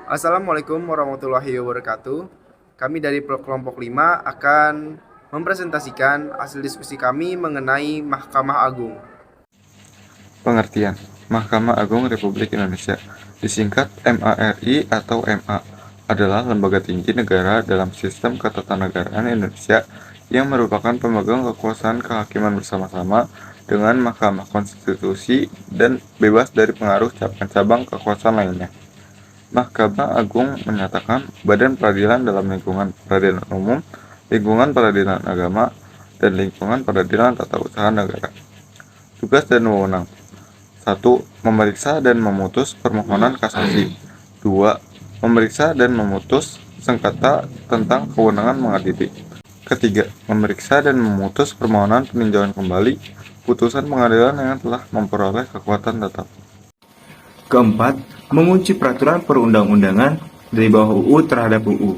Assalamualaikum warahmatullahi wabarakatuh. Kami dari kelompok 5 akan mempresentasikan hasil diskusi kami mengenai Mahkamah Agung. Pengertian: Mahkamah Agung Republik Indonesia, disingkat MARI atau MA, adalah lembaga tinggi negara dalam sistem ketatanegaraan Indonesia yang merupakan pemegang kekuasaan kehakiman bersama-sama dengan Mahkamah Konstitusi dan bebas dari pengaruh cabang-cabang kekuasaan lainnya. Mahkamah Agung menyatakan badan peradilan dalam lingkungan peradilan umum, lingkungan peradilan agama, dan lingkungan peradilan tata usaha negara. Tugas dan wewenang: 1. Memeriksa dan memutus permohonan kasasi. 2. Memeriksa dan memutus sengketa tentang kewenangan mengadili. Ketiga, memeriksa dan memutus permohonan peninjauan kembali putusan pengadilan yang telah memperoleh kekuatan tetap. Keempat, mengunci peraturan perundang-undangan dari bawah UU terhadap UU.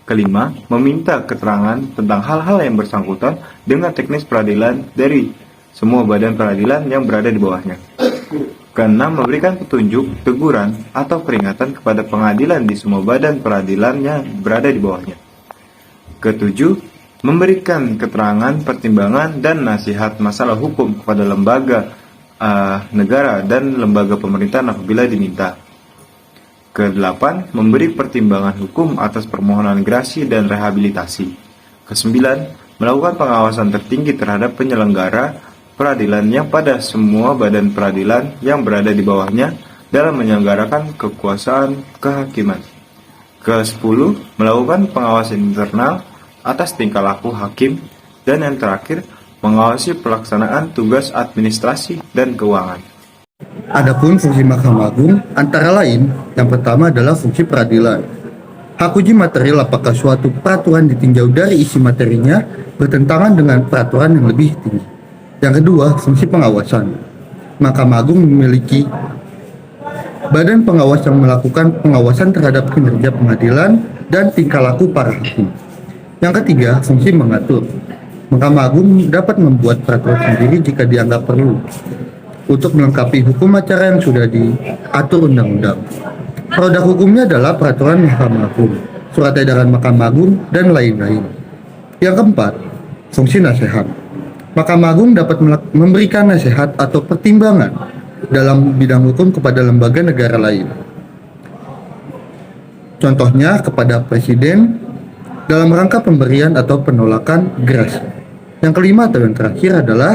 Kelima, meminta keterangan tentang hal-hal yang bersangkutan dengan teknis peradilan dari semua badan peradilan yang berada di bawahnya. Keenam, memberikan petunjuk, teguran, atau peringatan kepada pengadilan di semua badan peradilan yang berada di bawahnya. Ketujuh, memberikan keterangan, pertimbangan, dan nasihat masalah hukum kepada lembaga negara dan lembaga pemerintahan apabila diminta. Kedelapan, memberi pertimbangan hukum atas permohonan grasi dan rehabilitasi. Kesembilan, melakukan pengawasan tertinggi terhadap penyelenggara peradilan yang pada semua badan peradilan yang berada di bawahnya dalam menyelenggarakan kekuasaan kehakiman. Kesepuluh, melakukan pengawasan internal atas tingkah laku hakim. Dan yang terakhir, mengawasi pelaksanaan tugas administrasi dan keuangan. Adapun fungsi Mahkamah Agung antara lain, yang pertama adalah fungsi peradilan. Hak uji material apakah suatu peraturan ditinjau dari isi materinya bertentangan dengan peraturan yang lebih tinggi. Yang kedua, fungsi pengawasan. Mahkamah Agung memiliki badan pengawas yang melakukan pengawasan terhadap kinerja pengadilan dan tingkah laku para hakim. Yang ketiga, fungsi mengatur. Mahkamah Agung dapat membuat peraturan sendiri jika dianggap perlu untuk melengkapi hukum acara yang sudah diatur undang-undang. Produk hukumnya adalah peraturan Mahkamah Agung, surat edaran Mahkamah Agung, dan lain-lain. Yang keempat, fungsi nasihat. Mahkamah Agung dapat memberikan nasihat atau pertimbangan dalam bidang hukum kepada lembaga negara lain. Contohnya kepada Presiden dalam rangka pemberian atau penolakan gerasi. Yang kelima atau yang terakhir adalah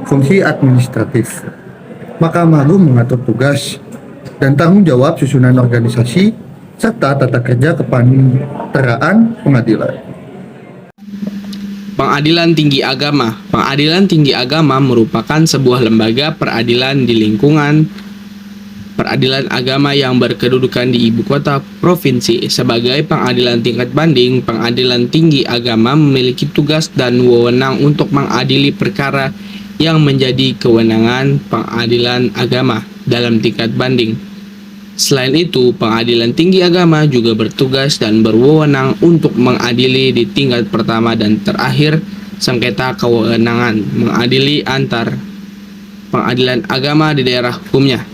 fungsi administratif. Mahkamah Agung mengatur tugas dan tanggung jawab susunan organisasi serta tata kerja kepaniteraan pengadilan. Pengadilan Tinggi Agama. Pengadilan Tinggi Agama merupakan sebuah lembaga peradilan di lingkungan peradilan agama yang berkedudukan di ibu kota provinsi. Sebagai pengadilan tingkat banding, Pengadilan Tinggi Agama memiliki tugas dan wewenang untuk mengadili perkara yang menjadi kewenangan pengadilan agama dalam tingkat banding. Selain itu, Pengadilan Tinggi Agama juga bertugas dan berwenang untuk mengadili di tingkat pertama dan terakhir sengketa kewenangan mengadili antar pengadilan agama di daerah hukumnya.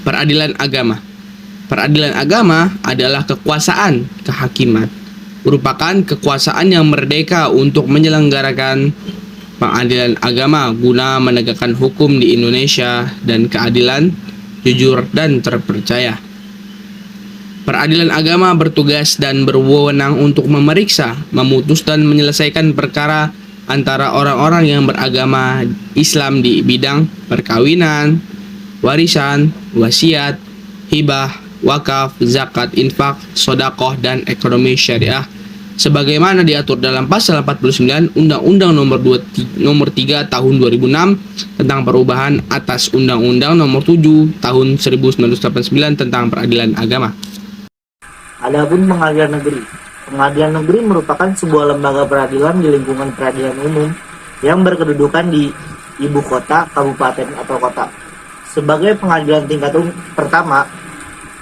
Peradilan agama. Peradilan agama adalah kekuasaan kehakiman, merupakan kekuasaan yang merdeka untuk menyelenggarakan pengadilan agama guna menegakkan hukum di Indonesia dan keadilan, jujur, dan terpercaya. Peradilan agama bertugas dan berwenang untuk memeriksa, memutus, dan menyelesaikan perkara antara orang-orang yang beragama Islam di bidang perkawinan, warisan, wasiat, hibah, wakaf, zakat, infak, sodakoh, dan ekonomi syariah sebagaimana diatur dalam pasal 49 Undang-Undang nomor 3 tahun 2006 tentang perubahan atas Undang-Undang nomor 7 tahun 1989 tentang peradilan agama. Adapun pengadilan negeri. Pengadilan negeri merupakan sebuah lembaga peradilan di lingkungan peradilan umum yang berkedudukan di ibu kota, kabupaten, atau kota. Sebagai pengadilan tingkat pertama,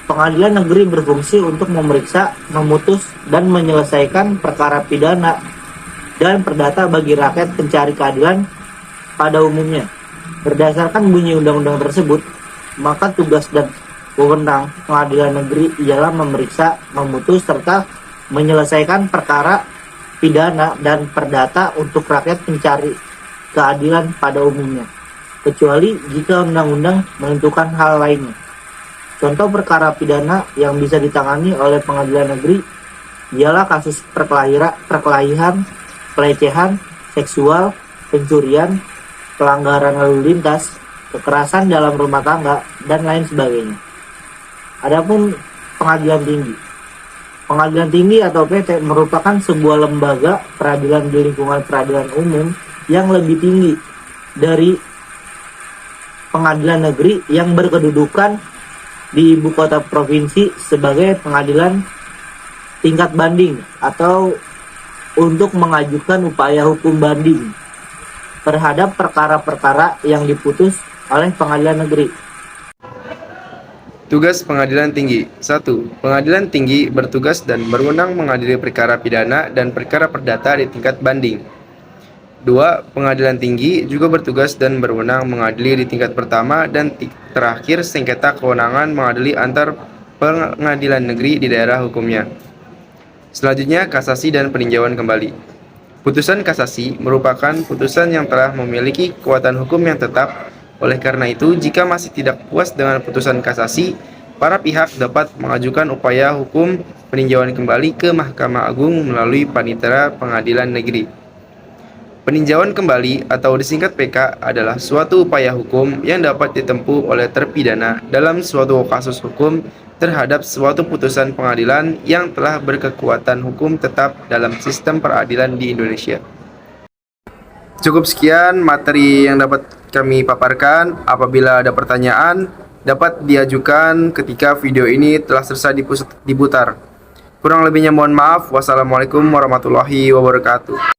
pengadilan negeri berfungsi untuk memeriksa, memutus, dan menyelesaikan perkara pidana dan perdata bagi rakyat pencari keadilan pada umumnya. Berdasarkan bunyi undang-undang tersebut, maka tugas dan Wewenang pengadilan negeri ialah memeriksa, memutus, serta menyelesaikan perkara pidana dan perdata untuk rakyat mencari keadilan pada umumnya, kecuali jika undang-undang menentukan hal lainnya. Contoh perkara pidana yang bisa ditangani oleh pengadilan negeri ialah kasus perkelahian, pelecehan, seksual, pencurian, pelanggaran lalu lintas, kekerasan dalam rumah tangga, dan lain sebagainya. Adapun pengadilan tinggi. Pengadilan tinggi atau PT merupakan sebuah lembaga peradilan di lingkungan peradilan umum yang lebih tinggi dari pengadilan negeri yang berkedudukan di ibu kota provinsi sebagai pengadilan tingkat banding atau untuk mengajukan upaya hukum banding terhadap perkara-perkara yang diputus oleh pengadilan negeri. Tugas Pengadilan Tinggi. 1. Pengadilan Tinggi bertugas dan berwenang mengadili perkara pidana dan perkara perdata di tingkat banding. 2. Pengadilan Tinggi juga bertugas dan berwenang mengadili di tingkat pertama dan terakhir sengketa kewenangan mengadili antar pengadilan negeri di daerah hukumnya. Selanjutnya, kasasi dan peninjauan kembali. Putusan kasasi merupakan putusan yang telah memiliki kekuatan hukum yang tetap. Oleh karena itu, jika masih tidak puas dengan putusan kasasi, para pihak dapat mengajukan upaya hukum peninjauan kembali ke Mahkamah Agung melalui Panitera Pengadilan Negeri. Peninjauan kembali atau disingkat PK adalah suatu upaya hukum yang dapat ditempuh oleh terpidana dalam suatu kasus hukum terhadap suatu putusan pengadilan yang telah berkekuatan hukum tetap dalam sistem peradilan di Indonesia. Cukup sekian materi yang dapat kami paparkan. Apabila ada pertanyaan, dapat diajukan ketika video ini telah selesai diputar. Kurang lebihnya mohon maaf. Wassalamualaikum warahmatullahi wabarakatuh.